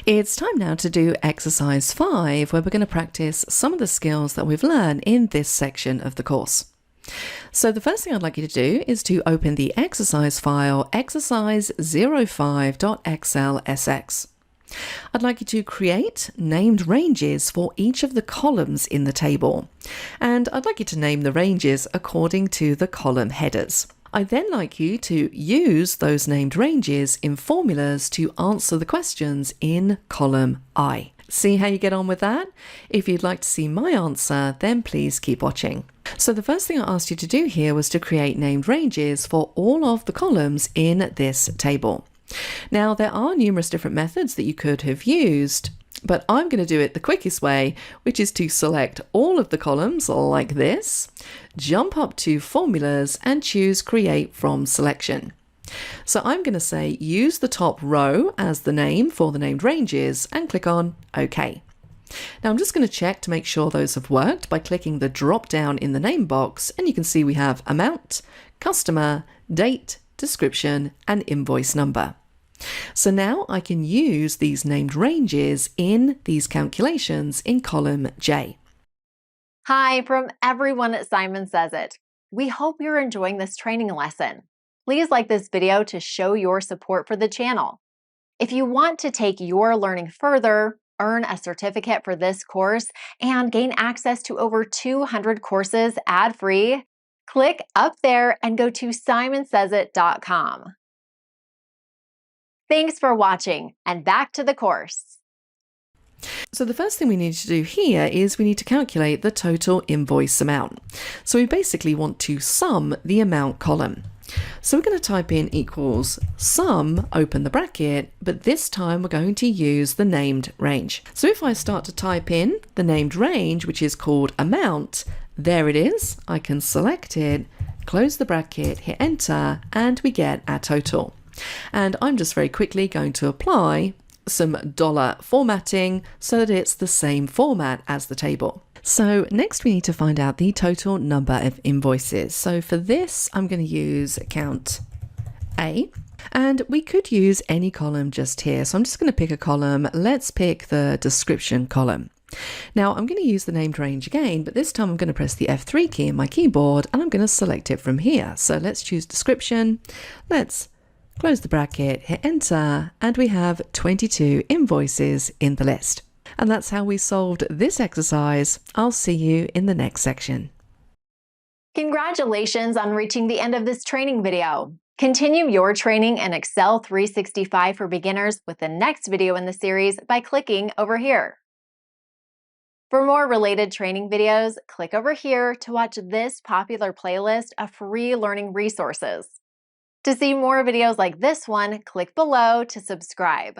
It's time now to do exercise 5, where we're going to practice some of the skills that we've learned in this section of the course. So the first thing I'd like you to do is to open the exercise file exercise05.xlsx. I'd like you to create named ranges for each of the columns in the table, and I'd like you to name the ranges according to the column headers. I'd then like you to use those named ranges in formulas to answer the questions in column I. See how you get on with that? If you'd like to see my answer, then please keep watching. So the first thing I asked you to do here was to create named ranges for all of the columns in this table. Now, there are numerous different methods that you could have used, but I'm going to do it the quickest way, which is to select all of the columns like this, jump up to formulas and choose create from selection. So I'm going to say use the top row as the name for the named ranges and click on OK. Now I'm just going to check to make sure those have worked by clicking the drop down in the name box, and you can see we have amount, customer, date, description and invoice number. So now I can use these named ranges in these calculations in column J. Hi from everyone at Simon Says It. We hope you're enjoying this training lesson. Please like this video to show your support for the channel. If you want to take your learning further, earn a certificate for this course, and gain access to over 200 courses ad-free, click up there and go to simonsaysit.com. Thanks for watching, and back to the course. So the first thing we need to do here is we need to calculate the total invoice amount. So we basically want to sum the amount column. So we're going to type in equals sum, open the bracket, but this time we're going to use the named range. So if I start to type in the named range, which is called amount, there it is. I can select it, close the bracket, hit enter, and we get our total. And I'm just very quickly going to apply some dollar formatting so that it's the same format as the table. So next we need to find out the total number of invoices. So for this, I'm going to use count A, and we could use any column just here. So I'm just going to pick a column. Let's pick the description column. Now I'm going to use the named range again, but this time I'm going to press the F3 key in my keyboard and I'm going to select it from here. So let's choose description. Let's close the bracket, hit enter, and we have 22 invoices in the list. And that's how we solved this exercise. I'll see you in the next section. Congratulations on reaching the end of this training video. Continue your training in Excel 365 for beginners with the next video in the series by clicking over here. For more related training videos, click over here to watch this popular playlist of free learning resources. To see more videos like this one, click below to subscribe.